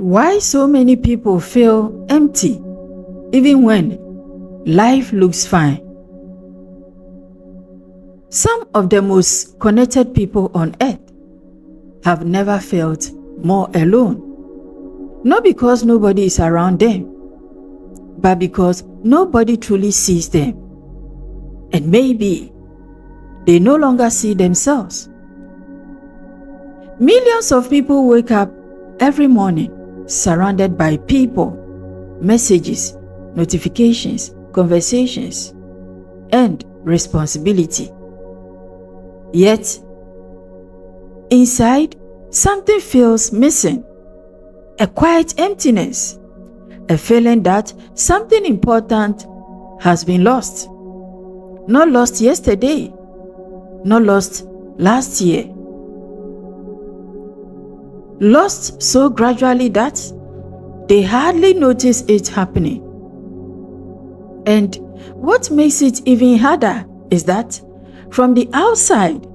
Why so many people feel empty even when life looks fine? Some of the most connected people on earth have never felt more alone. Not because nobody is around them, but because nobody truly sees them. And maybe they no longer see themselves. Millions of people wake up every morning surrounded by people, messages, notifications, conversations, and responsibility. Yet, inside, something feels missing. A quiet emptiness. A feeling that something important has been lost. Not lost yesterday. Not lost last year. Lost so gradually that they hardly notice it happening. And what makes it even harder is that from the outside,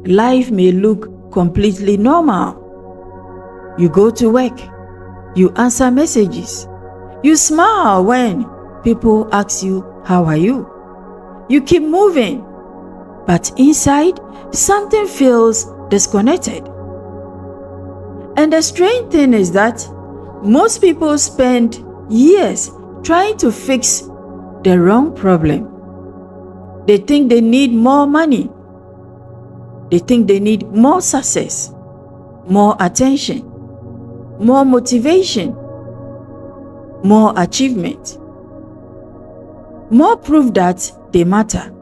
life may look completely normal. You go to work, you answer messages, you smile when people ask you, "How are you?" You keep moving, but inside, something feels disconnected. And the strange thing is that most people spend years trying to fix the wrong problem. They think they need more money. They think they need more success, more attention, more motivation, more achievement, more proof that they matter.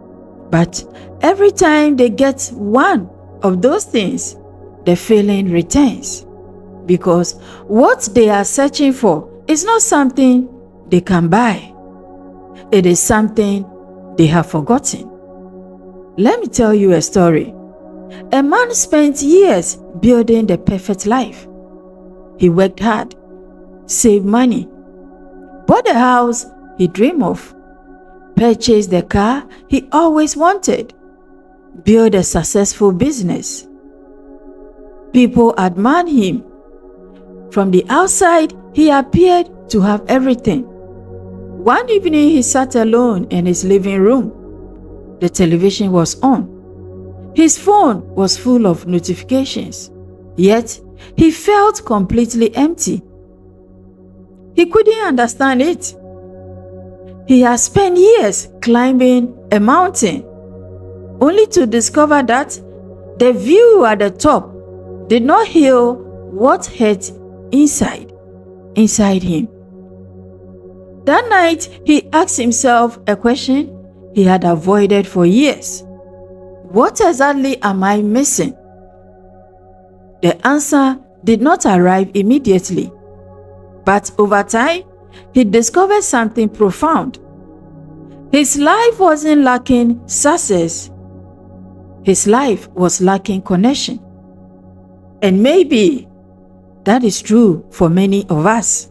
But every time they get one of those things, the feeling returns. Because what they are searching for is not something they can buy. It is something they have forgotten. Let me tell you a story. A man spent years building the perfect life. He worked hard, saved money, bought the house he dreamed of, purchased the car he always wanted, built a successful business. People admired him. From the outside, he appeared to have everything. One evening, he sat alone in his living room. The television was on. His phone was full of notifications. Yet, he felt completely empty. He couldn't understand it. He had spent years climbing a mountain, only to discover that the view at the top did not heal what hurt inside him. That night, he asked himself a question he had avoided for years. What exactly am I missing? The answer did not arrive immediately, but over time, he discovered something profound. His life wasn't lacking success. His life was lacking connection. And maybe that is true for many of us.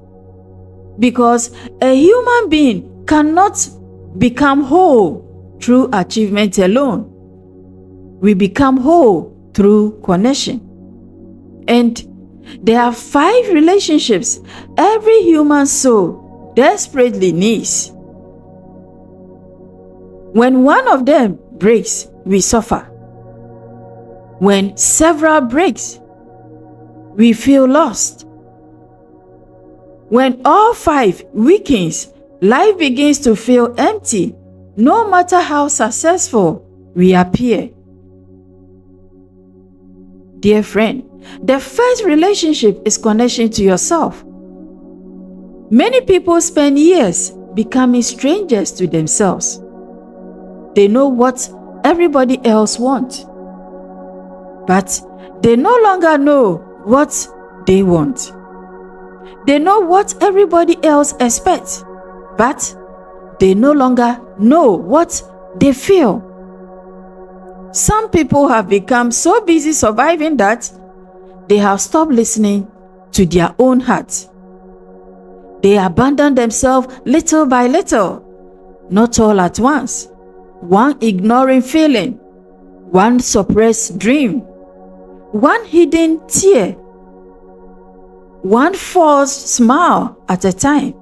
Because a human being cannot become whole through achievement alone. We become whole through connection. And there are 5 relationships every human soul desperately needs. When one of them breaks, we suffer. When several breaks, we feel lost. When all 5 weakens, life begins to feel empty, no matter how successful we appear. Dear friend, the first relationship is connection to yourself. Many people spend years becoming strangers to themselves. They know what everybody else wants, but they no longer know what they want. They know what everybody else expects, but they no longer know what they feel. Some people have become so busy surviving that they have stopped listening to their own hearts. They abandon themselves little by little, not all at once. One ignoring feeling, one suppressed dream, one hidden tear, one false smile at a time.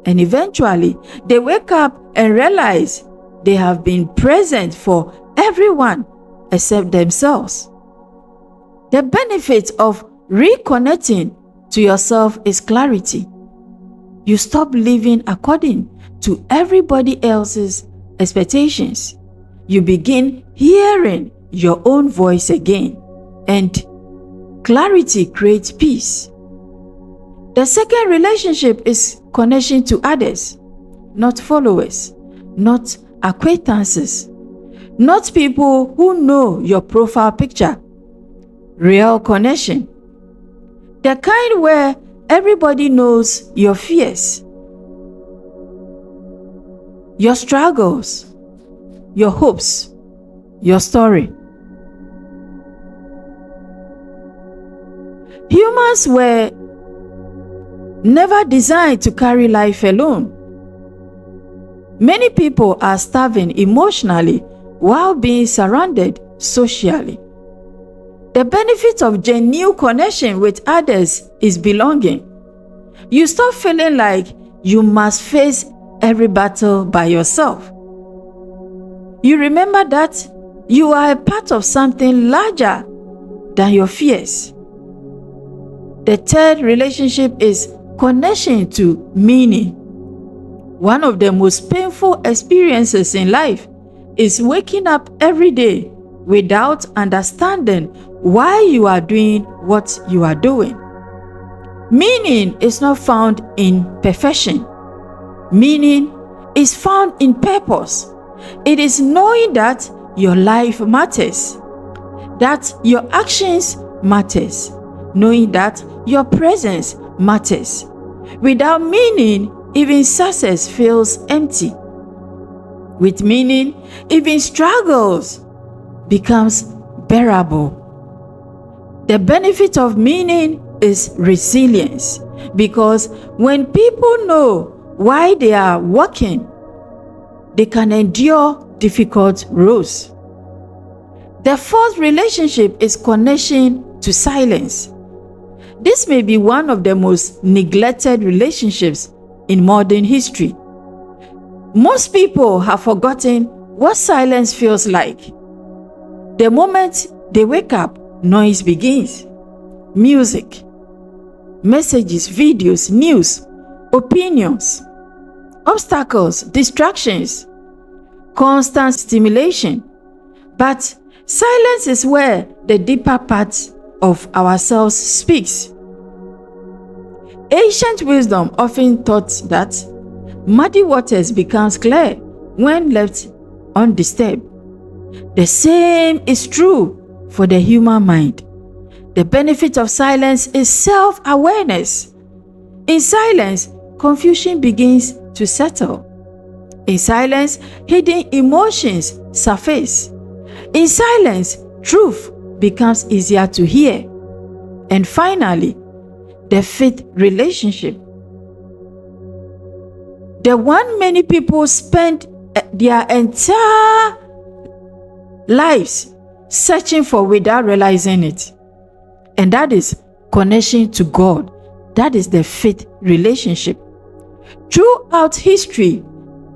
And eventually, they wake up and realize they have been present for everyone except themselves. The benefit of reconnecting to yourself is clarity. You stop living according to everybody else's expectations. You begin hearing your own voice again, and clarity creates peace. The second relationship is connection to others, not followers, not acquaintances, not people who know your profile picture. Real connection. The kind where everybody knows your fears, your struggles, your hopes, your story. Humans were never designed to carry life alone. Many people are starving emotionally while being surrounded socially. The benefit of genuine connection with others is belonging. You stop feeling like you must face every battle by yourself. You remember that you are a part of something larger than your fears. The third relationship is connection to meaning. One of the most painful experiences in life is waking up every day without understanding why you are doing what you are doing. Meaning is not found in perfection. Meaning is found in purpose. It is knowing that your life matters, that your actions matters, knowing that your presence matters. Without meaning, even success feels empty. With meaning, even struggles becomes bearable. The benefit of meaning is resilience, because when people know why they are working, they can endure difficult roads. The fourth relationship is connection to silence. This may be one of the most neglected relationships in modern history. Most people have forgotten what silence feels like. The moment they wake up, noise begins. Music, messages, videos, news, opinions, obstacles, distractions, constant stimulation. But silence is where the deeper part of ourselves speaks. Ancient wisdom often taught that muddy waters becomes clear when left undisturbed. The same is true for the human mind. The benefit of silence is self-awareness. In silence, confusion begins to settle. In silence, hidden emotions surface. In silence, truth becomes easier to hear. And finally, the fifth relationship, the one many people spend their entire lives searching for without realizing it. And that is connection to God. That is the fifth relationship. Throughout history,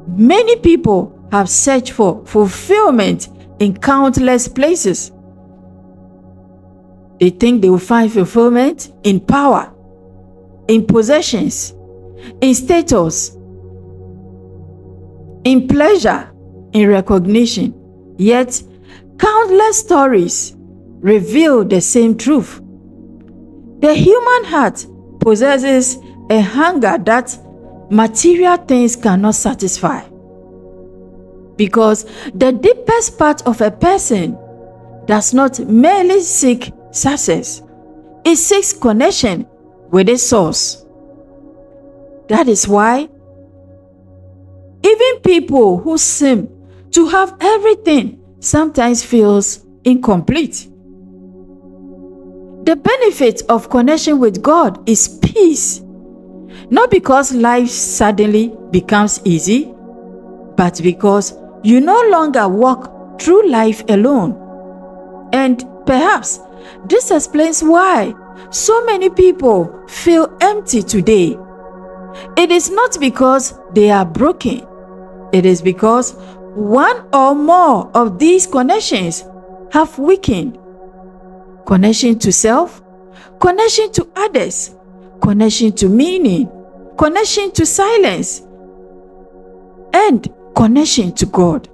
many people have searched for fulfillment in countless places. They think they will find fulfillment in power, in possessions, in status, in pleasure, in recognition. Yet, countless stories reveal the same truth. The human heart possesses a hunger that material things cannot satisfy. Because the deepest part of a person does not merely seek success, it seeks connection with its source. That is why even people who seem to have everything sometimes feels incomplete. The benefit of connection with God is peace. Not because life suddenly becomes easy, but because you no longer walk through life alone. And perhaps this explains why so many people feel empty today, it is not because they are broken. It is because one or more of these connections have weakened. Connection to self, connection to others, connection to meaning, connection to silence, and connection to God.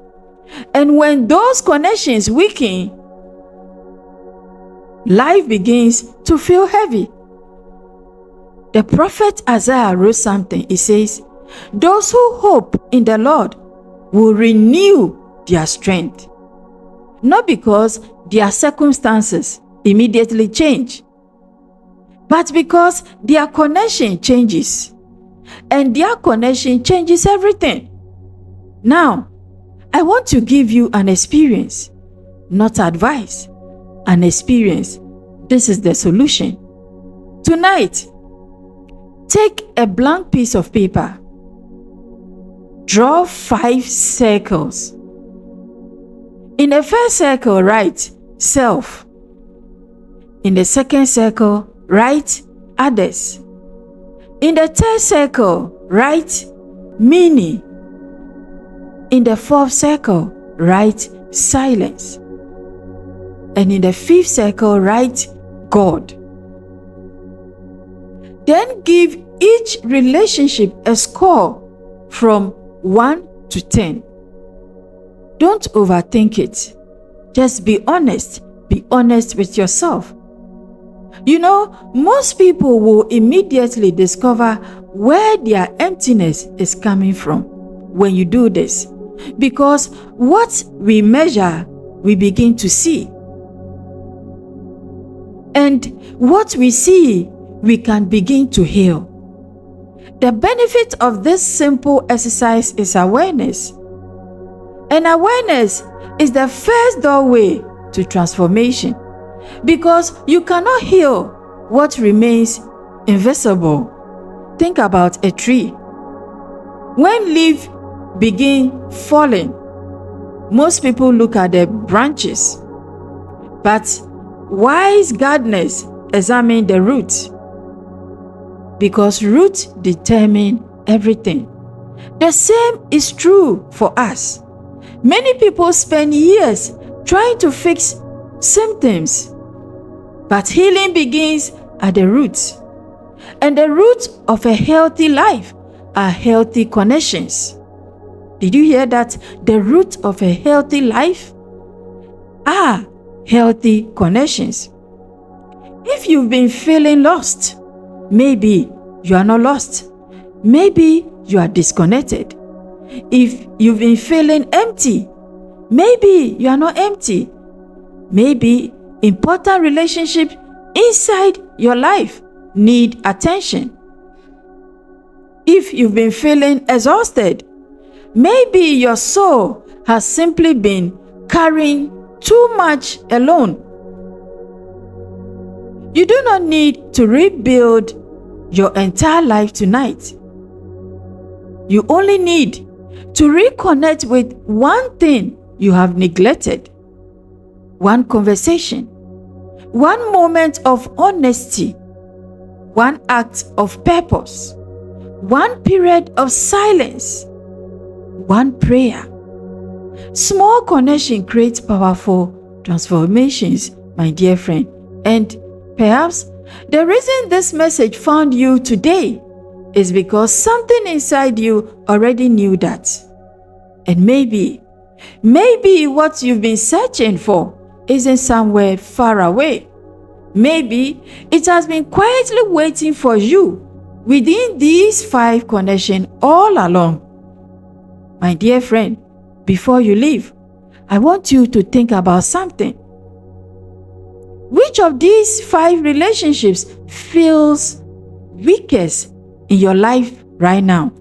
And when those connections weaken, life begins to feel heavy. The prophet Isaiah wrote something. He says, "Those who hope in the Lord will renew their strength." Not because their circumstances immediately change, but because their connection changes. And their connection changes everything. Now, I want to give you an experience, not advice, an experience. This is the solution. Tonight, take a blank piece of paper. Draw 5 circles. In the first circle, write self. In the second circle, write others. In the third circle, write meaning. In the fourth circle, write silence. And in the fifth circle, write God. Then give each relationship a score from 1 to 10. Don't overthink it. Just be honest. Be honest with yourself. You know, most people will immediately discover where their emptiness is coming from when you do this. Because what we measure, we begin to see. And what we see, we can begin to heal. The benefit of this simple exercise is awareness. And awareness is the first doorway to transformation, because you cannot heal what remains invisible. Think about a tree. When leaves begin falling, most people look at the branches, but wise gardeners examine the roots, because roots determine everything. The same is true for us. Many people spend years trying to fix symptoms, but healing begins at the roots. And the root of a healthy life are healthy connections. Did you hear that? The root of a healthy life are healthy connections. If you've been feeling lost, maybe you are not lost. Maybe you are disconnected. If you've been feeling empty, maybe you are not empty. Maybe important relationships inside your life need attention. If you've been feeling exhausted, maybe your soul has simply been carrying too much alone. You do not need to rebuild your entire life tonight. You only need to reconnect with one thing you have neglected. One conversation, one moment of honesty, one act of purpose, one period of silence, one prayer. Small connection creates powerful transformations, my dear friend. And perhaps the reason this message found you today is because something inside you already knew that. And maybe what you've been searching for isn't somewhere far away. Maybe it has been quietly waiting for you within these 5 connections all along. My dear friend, before you leave, I want you to think about something. Which of these 5 relationships feels weakest in your life right now?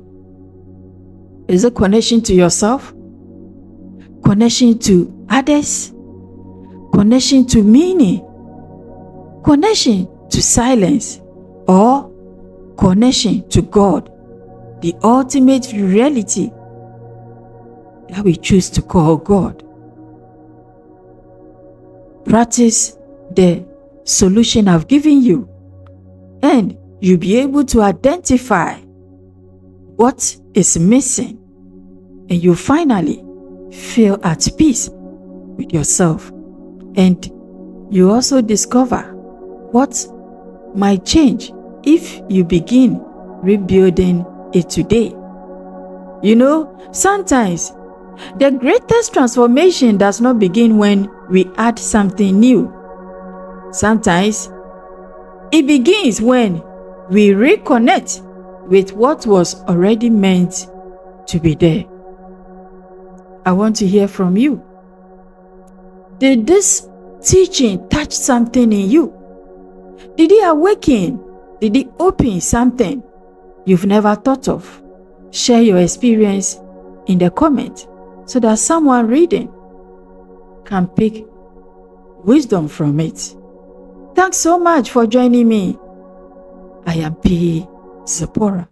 Is it connection to yourself? Connection to others? Connection to meaning? Connection to silence? Or connection to God, the ultimate reality that we choose to call God? Practice the solution I've given you, and you'll be able to identify what is missing, and you finally feel at peace with yourself. And you also discover what might change if you begin rebuilding it today. You know, sometimes the greatest transformation does not begin when we add something new. Sometimes it begins when we reconnect with what was already meant to be there. I want to hear from you. Did this teaching touch something in you? Did it awaken? Did it open something you've never thought of? Share your experience in the comment so that someone reading can pick wisdom from it. Thanks so much for joining me. I am TheZipporah.